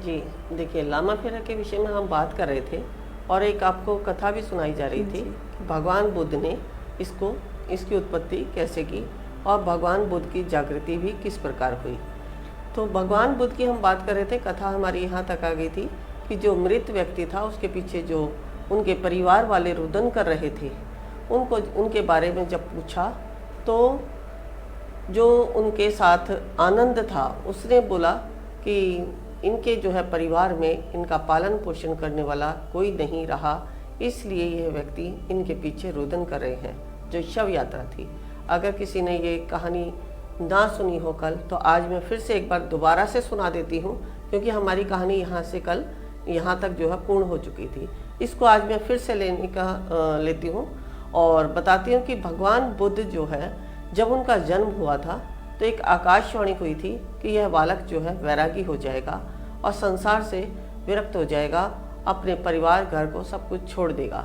जी, देखिए लामा फेरा के विषय में हम बात कर रहे थे और एक आपको कथा भी सुनाई जा रही थी जी। कि भगवान बुद्ध ने इसको इसकी उत्पत्ति कैसे की और भगवान बुद्ध की जागृति भी किस प्रकार हुई। तो भगवान बुद्ध की हम बात कर रहे थे, कथा हमारी यहाँ तक आ गई थी कि जो मृत व्यक्ति था उसके पीछे जो उनके परिवार वाले रुदन कर रहे थे, उनको उनके बारे में जब पूछा तो जो उनके साथ आनंद था उसने बोला कि इनके जो है परिवार में इनका पालन पोषण करने वाला कोई नहीं रहा, इसलिए यह व्यक्ति इनके पीछे रुदन कर रहे हैं, जो शव यात्रा थी। अगर किसी ने ये कहानी ना सुनी हो कल, तो आज मैं फिर से एक बार दोबारा से सुना देती हूँ, क्योंकि हमारी कहानी यहाँ से कल यहाँ तक जो है पूर्ण हो चुकी थी। इसको आज मैं फिर से लेती हूँ और बताती हूँ कि भगवान बुद्ध जो है, जब उनका जन्म हुआ था तो एक आकाशवाणी हुई थी कि यह बालक जो है वैरागी हो जाएगा और संसार से विरक्त हो जाएगा, अपने परिवार घर को सब कुछ छोड़ देगा।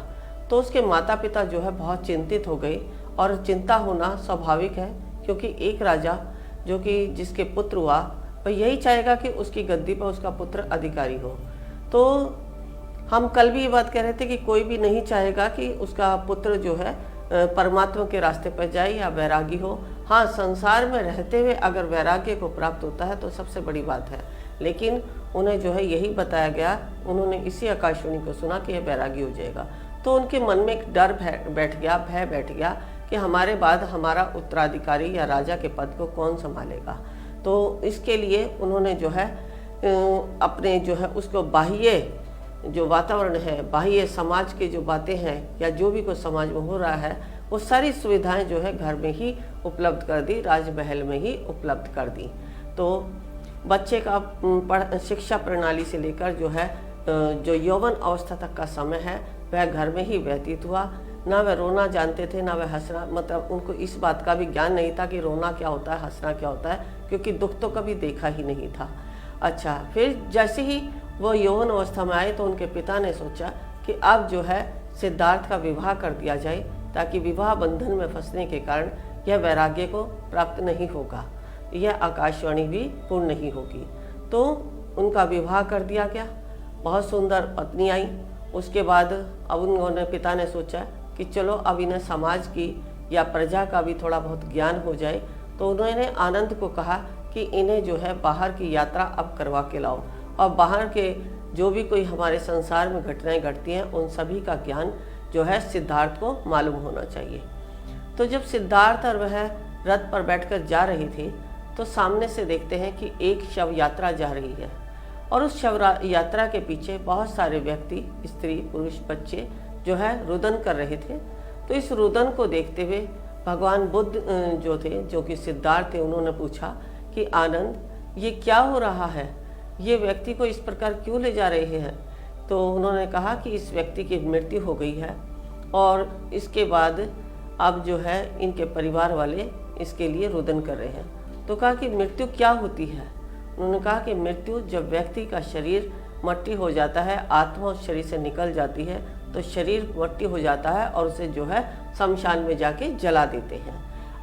तो उसके माता पिता जो है बहुत चिंतित हो गए, और चिंता होना स्वाभाविक है, क्योंकि एक राजा जो कि जिसके पुत्र हुआ वह यही चाहेगा कि उसकी गद्दी पर उसका पुत्र अधिकारी हो। तो हम कल भी ये बात कह रहे थे कि कोई भी नहीं चाहेगा कि उसका पुत्र जो है परमात्मा के रास्ते पर जाए या वैरागी हो। हाँ, संसार में रहते हुए अगर वैराग्य को प्राप्त होता है तो सबसे बड़ी बात है, लेकिन उन्हें जो है यही बताया गया, उन्होंने इसी आकाशवाणी को सुना कि यह वैरागी हो जाएगा। तो उनके मन में एक डर बैठ गया, भय बैठ गया कि हमारे बाद हमारा उत्तराधिकारी या राजा के पद को कौन संभालेगा। तो इसके लिए उन्होंने जो है अपने जो है उसको बाह्य जो वातावरण है, बाह्य समाज की जो बातें हैं या जो भी कुछ समाज में हो रहा है, वो सारी सुविधाएं जो है घर में ही उपलब्ध कर दी, राजमहल में ही उपलब्ध कर दी। तो बच्चे का शिक्षा प्रणाली से लेकर जो है जो यौवन अवस्था तक का समय है वह घर में ही व्यतीत हुआ। ना वह रोना जानते थे, ना वह हंसना, मतलब उनको इस बात का भी ज्ञान नहीं था कि रोना क्या होता है, हंसना क्या होता है, क्योंकि दुख तो कभी देखा ही नहीं था। अच्छा, फिर जैसे ही वो यौवन अवस्था में आए तो उनके पिता ने सोचा कि अब जो है सिद्धार्थ का विवाह कर दिया जाए, ताकि विवाह बंधन में फंसने के कारण यह वैराग्य को प्राप्त नहीं होगा, यह आकाशवाणी भी पूर्ण नहीं होगी। तो उनका विवाह कर दिया गया। बहुत सुंदर पत्नी आई। उसके बाद अब उन्होंने पिता ने सोचा कि चलो अब इन्हें समाज की या प्रजा का भी थोड़ा बहुत ज्ञान हो जाए। तो उन्होंने आनंद को कहा कि इन्हें जो है बाहर की यात्रा अब करवा के लाओ, और बाहर के जो भी कोई हमारे संसार में घटनाएं घटती हैं उन सभी का ज्ञान जो है सिद्धार्थ को मालूम होना चाहिए। तो जब सिद्धार्थ और वह रथ पर बैठकर जा रहे थे तो सामने से देखते हैं कि एक शव यात्रा जा रही है, और उस शव यात्रा के पीछे बहुत सारे व्यक्ति, स्त्री, पुरुष, बच्चे जो है रुदन कर रहे थे। तो इस रुदन को देखते हुए भगवान बुद्ध जो थे, जो कि सिद्धार्थ थे, उन्होंने पूछा कि आनंद, ये क्या हो रहा है, ये व्यक्ति को इस प्रकार क्यों ले जा रहे हैं। तो उन्होंने कहा कि इस व्यक्ति की मृत्यु हो गई है, और इसके बाद अब जो है इनके परिवार वाले इसके लिए रुदन कर रहे हैं। तो कहा कि मृत्यु क्या होती है। उन्होंने कहा कि मृत्यु जब व्यक्ति का शरीर मट्टी हो जाता है, आत्मा उस शरीर से निकल जाती है, तो शरीर मट्टी हो जाता है और उसे जो है शमशान में जाके जला देते हैं।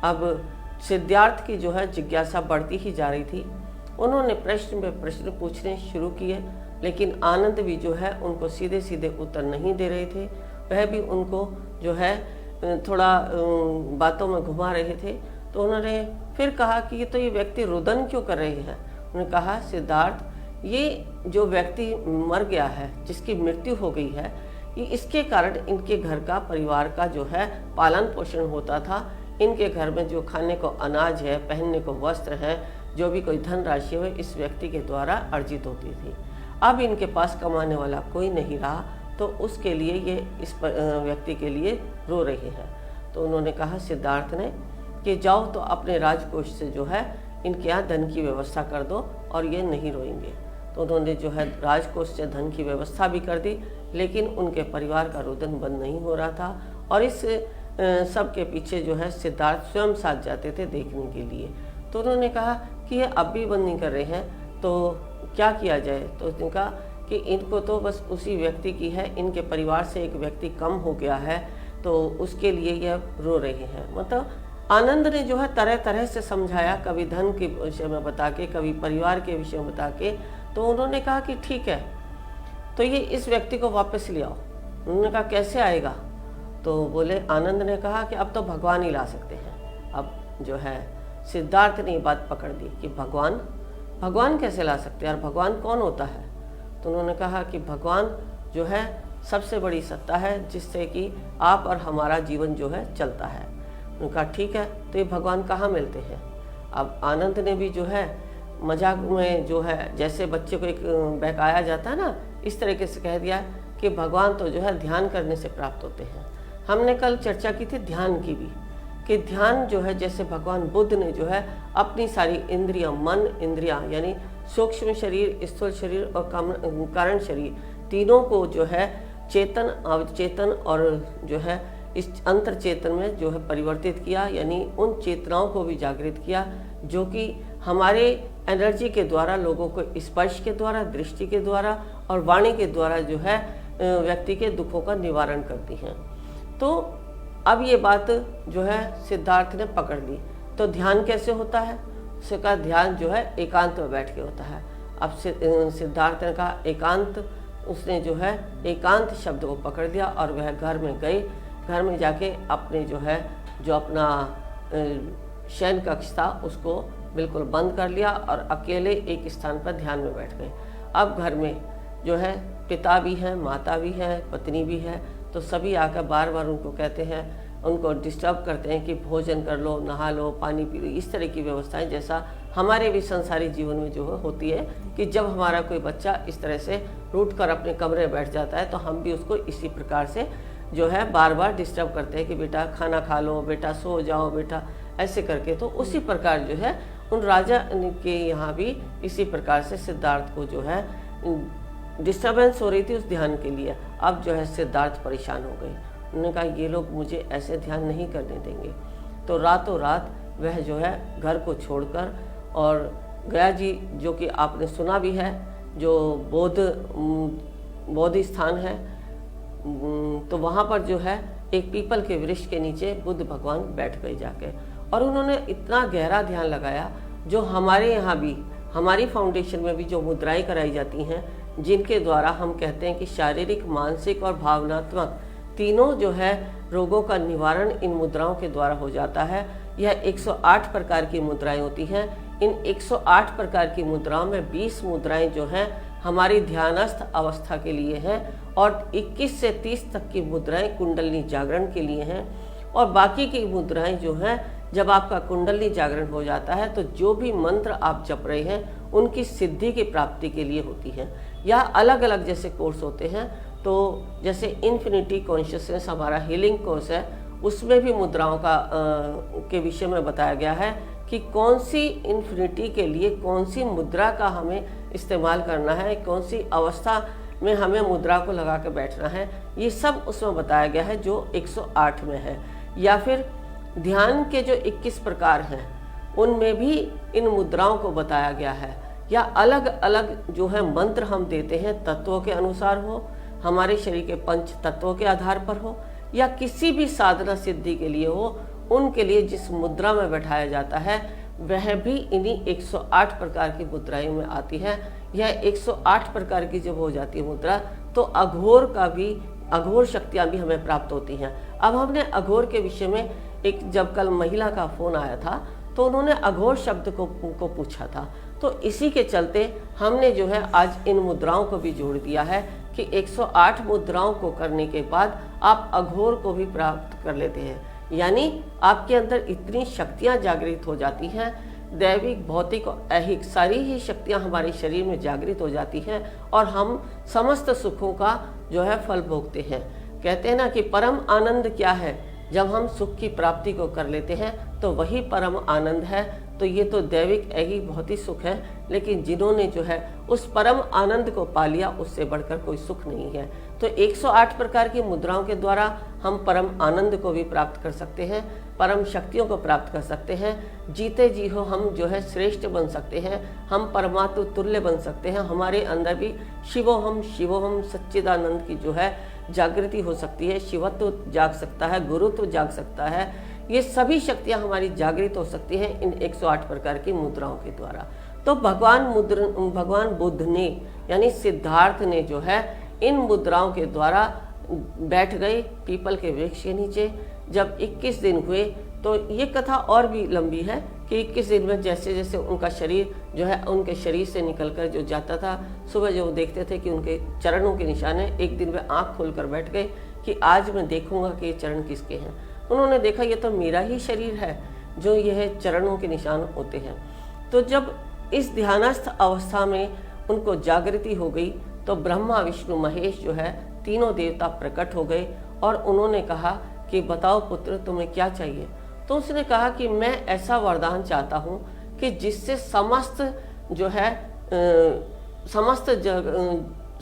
अब सिद्धार्थ की जो है जिज्ञासा बढ़ती ही जा रही थी। उन्होंने प्रश्न पे प्रश्न पूछने शुरू किए, लेकिन आनंद भी जो है उनको सीधे सीधे उत्तर नहीं दे रहे थे। वह भी उनको जो है थोड़ा बातों में घुमा रहे थे। तो उन्होंने फिर कहा कि ये व्यक्ति रुदन क्यों कर रहे हैं। उन्होंने कहा, सिद्धार्थ, ये जो व्यक्ति मर गया है, जिसकी मृत्यु हो गई है, ये इसके कारण इनके घर का, परिवार का जो है पालन पोषण होता था। इनके घर में जो खाने को अनाज है, पहनने को वस्त्र है, जो भी कोई धनराशि है इस व्यक्ति के द्वारा अर्जित होती थी। अब इनके पास कमाने वाला कोई नहीं रहा, तो उसके लिए ये इस व्यक्ति के लिए रो रहे हैं। तो उन्होंने कहा सिद्धार्थ ने कि जाओ तो अपने राजकोष से जो है इनके यहाँ धन की व्यवस्था कर दो, और ये नहीं रोएंगे। तो उन्होंने जो है राजकोष से धन की व्यवस्था भी कर दी, लेकिन उनके परिवार का रुदन बंद नहीं हो रहा था, और इस सब के पीछे जो है सिद्धार्थ स्वयं साथ जाते थे देखने के लिए। तो उन्होंने कहा कि ये अब भी बंद नहीं कर रहे हैं, तो क्या किया जाए। तो उसने कहा कि इनको तो बस उसी व्यक्ति की है, इनके परिवार से एक व्यक्ति कम हो गया है, तो उसके लिए यह रो रहे हैं। मतलब आनंद ने जो है तरह तरह से समझाया, कभी धन के विषय में बता के, कभी परिवार के विषय में बता के, तो उन्होंने कहा कि ठीक है, तो ये इस व्यक्ति को वापस ले आओ। उन्होंने कहा कैसे आएगा? तो बोले, आनंद ने कहा कि अब तो भगवान ही ला सकते हैं। अब जो है सिद्धार्थ ने ये बात पकड़ दी कि भगवान कैसे ला सकते हैं, और भगवान कौन होता है? तो उन्होंने कहा कि भगवान जो है सबसे बड़ी सत्ता है जिससे कि आप और हमारा जीवन जो है चलता है। उन्होंने कहा ठीक है, तो ये भगवान कहाँ मिलते हैं? अब आनंद ने भी जो है मजाक में जो है जैसे बच्चे को एक बहकाया जाता है ना, इस तरीके से कह दिया कि भगवान तो जो है ध्यान करने से प्राप्त होते हैं। हमने कल चर्चा की थी ध्यान की भी, कि ध्यान जो है जैसे भगवान बुद्ध ने जो है अपनी सारी इंद्रियां, मन इंद्रियां यानी सूक्ष्म शरीर, स्थूल शरीर और कारण शरीर तीनों को जो है चेतन, अवचेतन और जो है इस अंतर चेतन में जो है परिवर्तित किया, यानी उन चेतनाओं को भी जागृत किया जो कि हमारे एनर्जी के द्वारा लोगों को स्पर्श के द्वारा, दृष्टि के द्वारा और वाणी के द्वारा जो है व्यक्ति के दुखों का निवारण करती हैं। तो अब ये बात जो है सिद्धार्थ ने पकड़ ली। तो ध्यान कैसे होता है? उसने कहा ध्यान जो है एकांत में बैठ के होता है। अब सिद्धार्थ ने कहा एकांत, उसने जो है एकांत शब्द को पकड़ लिया और वह घर में गई। घर में जाके अपने जो अपना शयन कक्ष था उसको बिल्कुल बंद कर लिया और अकेले एक स्थान पर ध्यान में बैठ गए। अब घर में जो है पिता भी हैं, माता भी है, पत्नी भी है, तो सभी आकर बार बार उनको कहते हैं, उनको डिस्टर्ब करते हैं कि भोजन कर लो, नहा लो, पानी पी लो, इस तरह की व्यवस्थाएं जैसा हमारे भी संसारी जीवन में जो होती है कि जब हमारा कोई बच्चा इस तरह से रूठ कर अपने कमरे में बैठ जाता है तो हम भी उसको इसी प्रकार से जो है बार बार डिस्टर्ब करते हैं कि बेटा खाना खा लो, बेटा सो जाओ, बेटा ऐसे करके। तो उसी प्रकार जो है उन राजा के यहाँ भी इसी प्रकार से सिद्धार्थ को जो है डिस्टर्बेंस हो रही थी उस ध्यान के लिए। अब जो है सिद्धार्थ परेशान हो गए। उन्होंने कहा ये लोग मुझे ऐसे ध्यान नहीं करने देंगे। तो रातों रात वह जो है घर को छोड़कर और गया जी, जो कि आपने सुना भी है, जो बौद्ध स्थान है, तो वहाँ पर जो है एक पीपल के वृक्ष के नीचे बुद्ध भगवान बैठ गए जाके, और उन्होंने इतना गहरा ध्यान लगाया जो हमारे यहाँ भी, हमारी फाउंडेशन में भी जो मुद्राएं कराई जाती हैं, जिनके द्वारा हम कहते हैं कि शारीरिक, मानसिक और भावनात्मक तीनों जो है रोगों का निवारण इन मुद्राओं के द्वारा हो जाता है। यह 108 प्रकार की मुद्राएं होती हैं। इन 108 प्रकार की मुद्राओं में 20 मुद्राएं जो हैं हमारी ध्यानस्थ अवस्था के लिए हैं और 21 से 30 तक की मुद्राएं कुंडलिनी जागरण के लिए हैं, और बाकी की मुद्राएं जो हैं जब आपका कुंडलिनी जागरण हो जाता है तो जो भी मंत्र आप जप रहे हैं उनकी सिद्धि की प्राप्ति के लिए होती है। या अलग अलग जैसे कोर्स होते हैं, तो जैसे इन्फिनिटी कॉन्शियसनेस हमारा हीलिंग कोर्स है, उसमें भी मुद्राओं का के विषय में बताया गया है कि कौन सी इन्फिनिटी के लिए कौन सी मुद्रा का हमें इस्तेमाल करना है, कौन सी अवस्था में हमें मुद्रा को लगा कर बैठना है, ये सब उसमें बताया गया है जो 108 में है। या फिर ध्यान के जो 21 प्रकार हैं उनमें भी इन मुद्राओं को बताया गया है। या अलग अलग जो है मंत्र हम देते हैं तत्वों के अनुसार हो, हमारे शरीर के पंच तत्वों के आधार पर हो, या किसी भी साधना सिद्धि के लिए हो, उनके लिए जिस मुद्रा में बैठाया जाता है वह भी इन्हीं 108 प्रकार की मुद्राएं में आती है। यह 108 प्रकार की जब हो जाती है मुद्रा तो अघोर शक्तियाँ भी हमें प्राप्त होती हैं। अब हमने अघोर के विषय में जब कल महिला का फोन आया था तो उन्होंने अघोर शब्द को पूछा था, तो इसी के चलते हमने जो है आज इन मुद्राओं को भी जोड़ दिया है कि 108 मुद्राओं को करने के बाद आप अघोर को भी प्राप्त कर लेते हैं। यानी आपके अंदर इतनी शक्तियां जागृत हो जाती हैं, दैविक, भौतिक और ऐहिक सारी ही शक्तियां हमारे शरीर में जागृत हो जाती हैं और हम समस्त सुखों का जो है फल भोगते हैं। कहते हैं ना कि परम आनंद क्या है, जब हम सुख की प्राप्ति को कर लेते हैं तो वही परम आनंद है। तो ये तो दैविक ऐहिक भौतिक सुख है, लेकिन जिन्होंने जो है उस परम आनंद को पा लिया उससे बढ़कर कोई सुख नहीं है। तो 108 प्रकार की मुद्राओं के द्वारा हम परम आनंद को भी प्राप्त कर सकते हैं, परम शक्तियों को प्राप्त कर सकते हैं। जीते जी हो हम जो है श्रेष्ठ बन सकते हैं, हम परमात्मा तुल्य बन सकते हैं। हमारे अंदर भी शिवोहम सच्चिदानंद की जो है जागृति हो सकती है, शिवत्व जाग सकता है, गुरुत्व जाग सकता है। ये सभी शक्तियाँ हमारी जागृत हो सकती हैं इन 108 प्रकार की मुद्राओं के द्वारा। तो भगवान बुद्ध ने यानी सिद्धार्थ ने जो है इन मुद्राओं के द्वारा बैठ गए पीपल के वृक्ष के नीचे। जब 21 दिन हुए तो ये कथा और भी लंबी है कि 21 दिन में जैसे जैसे उनका शरीर जो है उनके शरीर से निकलकर जो जाता था, सुबह जो देखते थे कि उनके चरणों के निशान है, एक दिन वे आँख खोलकर बैठ गए कि आज मैं देखूंगा कि ये चरण किसके हैं। उन्होंने देखा ये तो मेरा ही शरीर है जो यह चरणों के निशान होते हैं। तो जब इस ध्यानस्थ अवस्था में उनको जागृति हो गई तो ब्रह्मा विष्णु महेश जो है तीनों देवता प्रकट हो गए और उन्होंने कहा कि बताओ पुत्र तुम्हें क्या चाहिए। तो उसने कहा कि मैं ऐसा वरदान चाहता हूँ कि जिससे समस्त जो है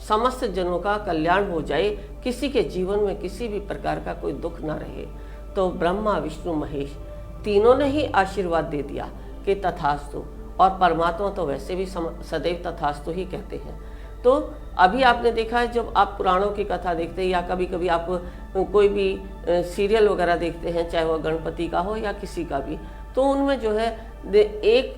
समस्त जनों का कल्याण हो जाए, किसी के जीवन में किसी भी प्रकार का कोई दुख ना रहे। तो ब्रह्मा विष्णु महेश तीनों ने ही आशीर्वाद दे दिया कि तथास्तु, और परमात्मा तो वैसे भी सदैव तथास्तु ही कहते हैं। तो अभी आपने देखा है जब आप पुराणों की कथा देखते हैं या कभी कभी आप कोई भी सीरियल वगैरह देखते हैं, चाहे वह गणपति का हो या किसी का भी, तो उनमें जो है एक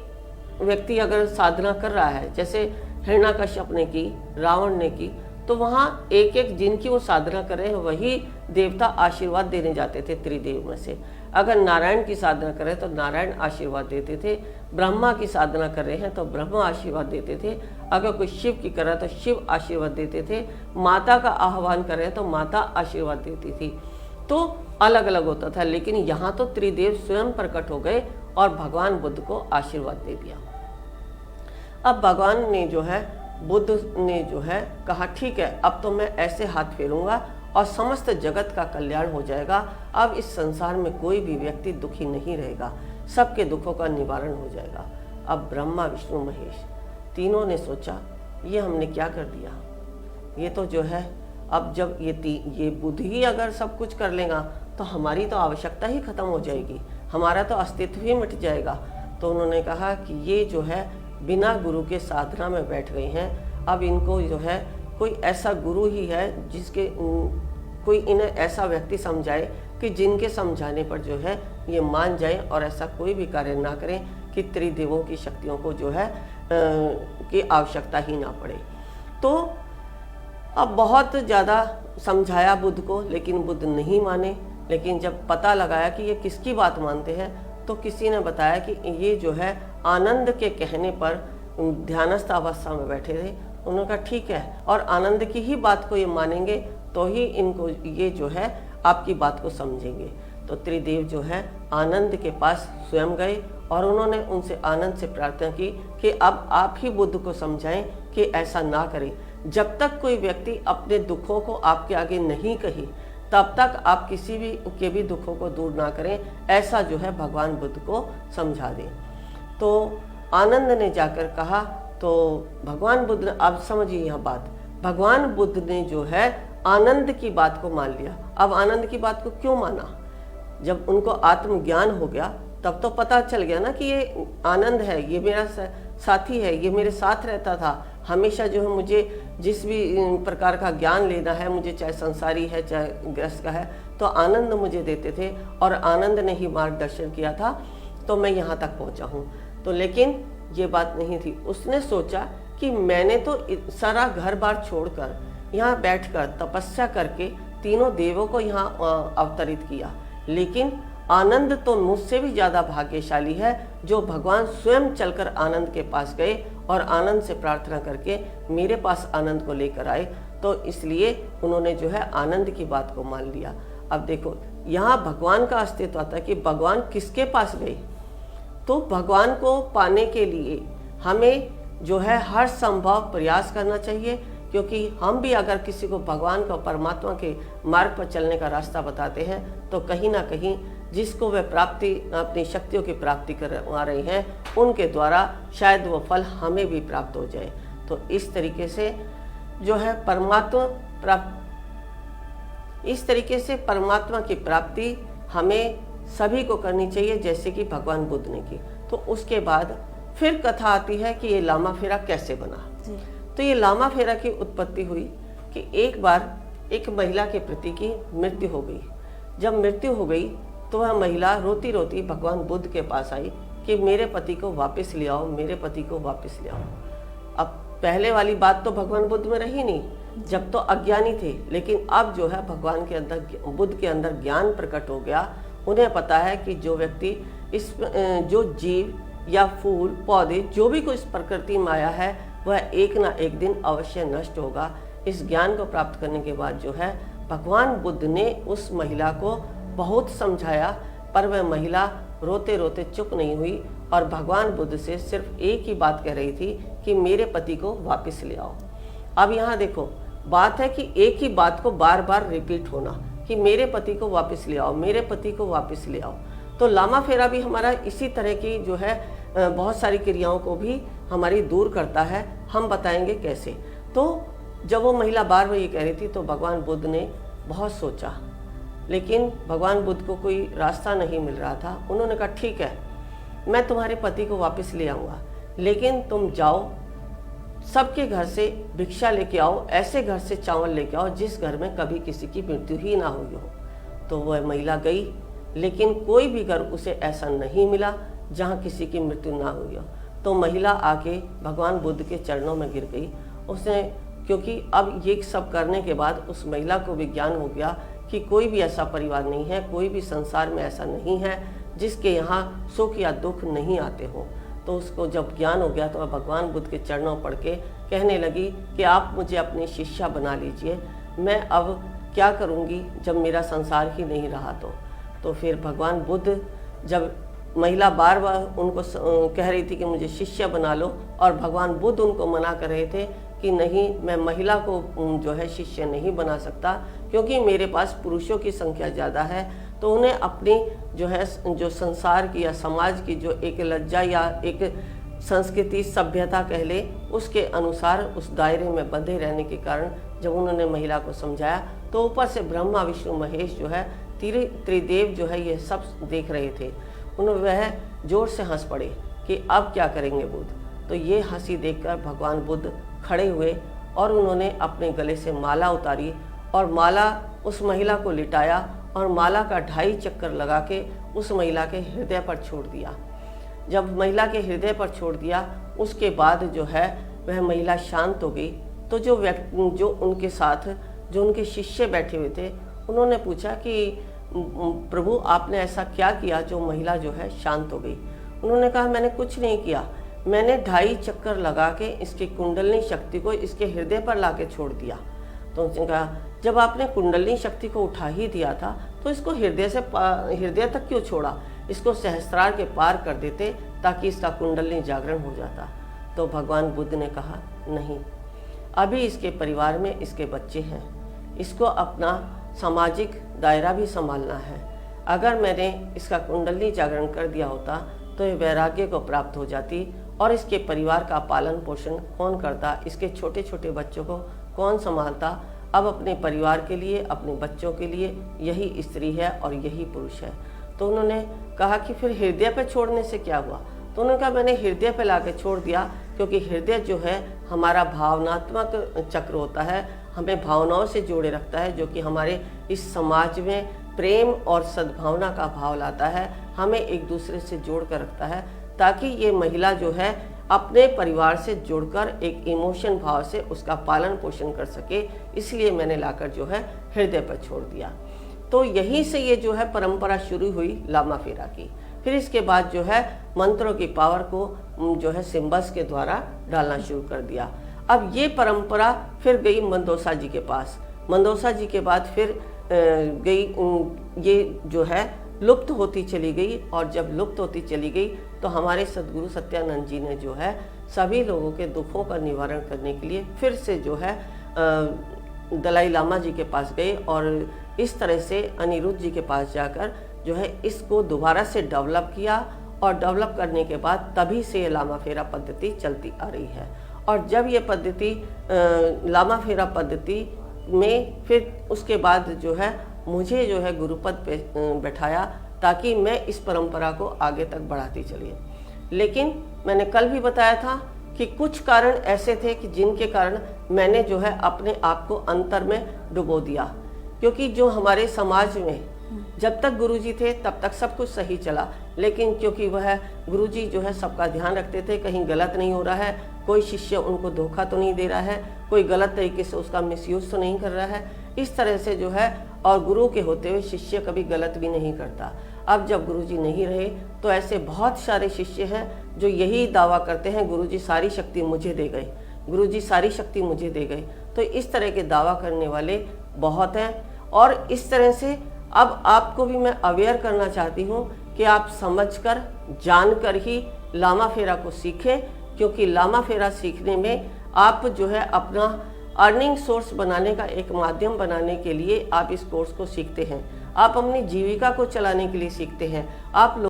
व्यक्ति अगर साधना कर रहा है, जैसे हिरण्यकश्यप ने की, रावण ने की, तो वहाँ एक एक जिनकी वो साधना कर रहे हैं वही देवता आशीर्वाद देने जाते थे त्रिदेव में से। अगर नारायण की साधना कर रहे हैं तो नारायण आशीर्वाद देते थे, ब्रह्मा की साधना कर रहे हैं तो ब्रह्मा आशीर्वाद देते थे, अगर कोई शिव की कर रहा है तो शिव आशीर्वाद देते थे, माता का आह्वान कर रहे हैं तो माता आशीर्वाद देती थी। तो अलग अलग होता था, लेकिन यहाँ तो त्रिदेव स्वयं प्रकट हो गए और भगवान बुद्ध को आशीर्वाद दे दिया। अब भगवान ने जो है बुद्ध ने जो है कहा ठीक है, अब तो मैं ऐसे हाथ फेरूंगा और समस्त जगत का कल्याण हो जाएगा। अब इस संसार में कोई भी व्यक्ति दुखी नहीं रहेगा, सबके दुखों का निवारण हो जाएगा। अब ब्रह्मा विष्णु महेश तीनों ने सोचा ये हमने क्या कर दिया, ये तो जो है अब जब ये बुद्ध ही अगर सब कुछ कर लेगा तो हमारी तो आवश्यकता ही खत्म हो जाएगी, हमारा तो अस्तित्व ही मिट जाएगा। तो उन्होंने कहा कि ये जो है बिना गुरु के साधना में बैठ गई हैं, अब इनको जो है कोई ऐसा गुरु ही है जिसके कोई इन्हें ऐसा व्यक्ति समझाए कि जिनके समझाने पर जो है ये मान जाए और ऐसा कोई भी कार्य ना करें कि त्रिदेवों की शक्तियों को जो है की आवश्यकता ही ना पड़े। तो अब बहुत ज़्यादा समझाया बुद्ध को, लेकिन बुद्ध नहीं माने। लेकिन जब पता लगाया कि ये किसकी बात मानते हैं तो किसी ने बताया कि ये जो है आनंद के कहने पर ध्यानस्थ अवस्था में बैठे थे। उन्होंने कहा ठीक है, और आनंद की ही बात को ये मानेंगे तो ही इनको ये जो है आपकी बात को समझेंगे। तो त्रिदेव जो है आनंद के पास स्वयं गए और उन्होंने उनसे आनंद से प्रार्थना की कि अब आप ही बुद्ध को समझाएं कि ऐसा ना करें। जब तक कोई व्यक्ति अपने दुखों को आपके आगे नहीं कही तब तक आप किसी भी के भी दुखों को दूर ना करें, ऐसा जो है भगवान बुद्ध को समझा दें। तो आनंद ने जाकर कहा, तो भगवान बुद्ध ने, आप समझिए यह बात, भगवान बुद्ध ने जो है आनंद की बात को मान लिया। अब आनंद की बात को क्यों माना? जब उनको आत्मज्ञान हो गया तब तो पता चल गया ना कि ये आनंद है, ये मेरा साथी है, ये मेरे साथ रहता था हमेशा, जो है मुझे जिस भी प्रकार का ज्ञान लेना है, मुझे चाहे संसारी है चाहे गृहस्थ का है, तो आनंद मुझे देते थे और आनंद ने ही मार्गदर्शन किया था, तो मैं यहाँ तक पहुँचा हूँ। तो लेकिन ये बात नहीं थी। उसने सोचा कि मैंने तो सारा घर बार छोड़कर यहाँ बैठकर तपस्या करके तीनों देवों को यहाँ अवतरित किया, लेकिन आनंद तो मुझसे भी ज़्यादा भाग्यशाली है जो भगवान स्वयं चलकर आनंद के पास गए और आनंद से प्रार्थना करके मेरे पास आनंद को लेकर आए। तो इसलिए उन्होंने जो है आनंद की बात को मान लिया। अब देखो यहाँ भगवान का अस्तित्व आता है कि भगवान किसके पास गए। तो भगवान को पाने के लिए हमें जो है हर संभव प्रयास करना चाहिए, क्योंकि हम भी अगर किसी को भगवान को, परमात्मा के मार्ग पर चलने का रास्ता बताते हैं तो कहीं ना कहीं जिसको वे प्राप्ति अपनी शक्तियों की प्राप्ति करवा रहे हैं उनके द्वारा शायद वो फल हमें भी प्राप्त हो जाए। तो इस तरीके से जो है परमात्मा की प्राप्ति हमें सभी को करनी चाहिए, जैसे कि भगवान बुद्ध ने की। तो उसके बाद फिर कथा आती है कि ये लामा फेरा कैसे बना। तो ये लामा फेरा की उत्पत्ति हुई कि एक बार एक महिला के प्रति की मृत्यु हो गई। जब मृत्यु हो गई तो वह महिला रोती रोती भगवान बुद्ध के पास आई कि मेरे पति को वापस ले आओ, मेरे पति को वापस ले आओ। अब पहले वाली बात तो भगवान बुद्ध में रही नहीं, जब तो अज्ञानी थे, लेकिन अब जो है भगवान के अंदर, बुद्ध के अंदर ज्ञान प्रकट हो गया। उन्हें पता है कि जो व्यक्ति जो जीव या फूल पौधे जो भी कुछ प्रकृति में आया है वह एक ना एक दिन अवश्य नष्ट होगा। इस ज्ञान को प्राप्त करने के बाद जो है भगवान बुद्ध ने उस महिला को बहुत समझाया, पर वह महिला रोते रोते चुप नहीं हुई और भगवान बुद्ध से सिर्फ एक ही बात कह रही थी कि मेरे पति को वापस ले आओ। अब यहाँ देखो, बात है कि एक ही बात को बार बार रिपीट होना कि मेरे पति को वापस ले आओ, मेरे पति को वापस ले आओ। तो लामा फेरा भी हमारा इसी तरह की जो है बहुत सारी क्रियाओं को भी हमारी दूर करता है। हम बताएंगे कैसे। तो जब वो महिला बार बार ये कह रही थी तो भगवान बुद्ध ने बहुत सोचा, लेकिन भगवान बुद्ध को कोई रास्ता नहीं मिल रहा था। उन्होंने कहा ठीक है, मैं तुम्हारे पति को वापस ले आऊँगा, लेकिन तुम जाओ सबके घर से भिक्षा लेके आओ, ऐसे घर से चावल लेके आओ जिस घर में कभी किसी की मृत्यु ही ना हुई हो। तो वह महिला गई, लेकिन कोई भी घर उसे ऐसा नहीं मिला जहाँ किसी की मृत्यु ना हुई हो। तो महिला आके भगवान बुद्ध के चरणों में गिर गई। उसने, क्योंकि अब ये सब करने के बाद उस महिला को भी ज्ञान हो गया कि कोई भी ऐसा परिवार नहीं है, कोई भी संसार में ऐसा नहीं है जिसके यहाँ सुख या दुख नहीं आते हो। तो उसको जब ज्ञान हो गया तो वह भगवान बुद्ध के चरणों पड़ के कहने लगी कि आप मुझे अपनी शिष्या बना लीजिए, मैं अब क्या करूँगी जब मेरा संसार ही नहीं रहा। तो फिर भगवान बुद्ध, जब महिला बार बार उनको कह रही थी कि मुझे शिष्य बना लो, और भगवान बुद्ध उनको मना कर रहे थे कि नहीं, मैं महिला को जो है शिष्य नहीं बना सकता, क्योंकि मेरे पास पुरुषों की संख्या ज़्यादा है। तो उन्हें अपनी जो है जो संसार की या समाज की जो एक लज्जा या एक संस्कृति सभ्यता कह ले, उसके अनुसार उस दायरे में बंधे रहने के कारण जब उन्होंने महिला को समझाया तो ऊपर से ब्रह्मा विष्णु महेश जो है त्रिदेव जो है ये सब देख रहे थे। उन्होंने वह जोर से हंस पड़े कि अब क्या करेंगे बुद्ध। तो ये हंसी देखकर भगवान बुद्ध खड़े हुए और उन्होंने अपने गले से माला उतारी और माला उस महिला को लिटाया और माला का 2.5 चक्कर लगा के उस महिला के हृदय पर छोड़ दिया। जब महिला के हृदय पर छोड़ दिया उसके बाद जो है वह महिला शांत हो गई। तो जो उनके साथ जो उनके शिष्य बैठे हुए थे उन्होंने पूछा कि प्रभु आपने ऐसा क्या किया जो महिला जो है शांत हो गई। उन्होंने कहा मैंने कुछ नहीं किया, मैंने 2.5 चक्कर लगा के इसकी कुंडलिनी शक्ति को इसके हृदय पर लाके छोड़ दिया। तो उसने कहा जब आपने कुंडलिनी शक्ति को उठा ही दिया था तो इसको हृदय तक क्यों छोड़ा, इसको सहस्त्रार के पार कर देते ताकि इसका कुंडलिनी जागरण हो जाता। तो भगवान बुद्ध ने कहा नहीं, अभी इसके परिवार में इसके बच्चे हैं, इसको अपना सामाजिक दायरा भी संभालना है। अगर मैंने इसका कुंडलिनी जागरण कर दिया होता तो ये वैराग्य को प्राप्त हो जाती और इसके परिवार का पालन पोषण कौन करता, इसके छोटे छोटे बच्चों को कौन संभालता। अब अपने परिवार के लिए, अपने बच्चों के लिए यही स्त्री है और यही पुरुष है। तो उन्होंने कहा कि फिर हृदय पे छोड़ने से क्या हुआ। तो उन्होंने कहा मैंने हृदय पे लाके छोड़ दिया क्योंकि हृदय जो है हमारा भावनात्मक चक्र होता है, हमें भावनाओं से जोड़े रखता है, जो कि हमारे इस समाज में प्रेम और सद्भावना का भाव लाता है, हमें एक दूसरे से जोड़ कर रखता है, ताकि ये महिला जो है अपने परिवार से जुड़कर एक इमोशन भाव से उसका पालन पोषण कर सके। इसलिए मैंने लाकर जो है हृदय पर छोड़ दिया। तो यहीं से ये जो है परंपरा शुरू हुई लामा फेरा की। फिर इसके बाद जो है मंत्रों की पावर को जो है सिम्बल्स के द्वारा डालना शुरू कर दिया। अब ये परंपरा फिर गई मंदोसा जी के पास। मंदोसा जी के बाद फिर गई, ये जो है लुप्त होती चली गई। और जब लुप्त होती चली गई तो हमारे सद्गुरु सत्यानंद जी ने जो है सभी लोगों के दुखों का निवारण करने के लिए फिर से जो है दलाई लामा जी के पास गए और इस तरह से अनिरुद्ध जी के पास जाकर जो है इसको दोबारा से डेवलप किया। और डेवलप करने के बाद तभी से ये लामा फेरा पद्धति चलती आ रही है। और जब ये पद्धति लामा फेरा पद्धति में फिर उसके बाद जो है मुझे जो है गुरुपद पे बैठाया ताकि मैं इस परंपरा को आगे तक बढ़ाती चली। लेकिन मैंने कल भी बताया था कि कुछ कारण ऐसे थे कि जिनके कारण मैंने जो है अपने आप को अंतर में डुबो दिया। क्योंकि जो हमारे समाज में जब तक गुरुजी थे तब तक सब कुछ सही चला, लेकिन क्योंकि वह गुरुजी जो है सबका ध्यान रखते थे, कहीं गलत नहीं हो रहा है, कोई शिष्य उनको धोखा तो नहीं दे रहा है, कोई गलत तरीके से उसका मिसयूज तो नहीं कर रहा है, इस तरह से जो है। और गुरु के होते हुए शिष्य कभी गलत भी नहीं करता। अब जब गुरुजी नहीं रहे तो ऐसे बहुत सारे शिष्य हैं जो यही दावा करते हैं, गुरुजी सारी शक्ति मुझे दे गए, गुरुजी सारी शक्ति मुझे दे गए। तो इस तरह के दावा करने वाले बहुत हैं। और इस तरह से अब आपको भी मैं अवेयर करना चाहती हूँ कि आप समझकर जानकर ही लामा फेरा को सीखें, क्योंकि लामा फेरा सीखने में आप जो है अपना अर्निंग सोर्स बनाने का एक माध्यम बनाने के लिए आप इस कोर्स को सीखते हैं। आप अपनी जीविका को चलाने के लिए सीखते हैं। आप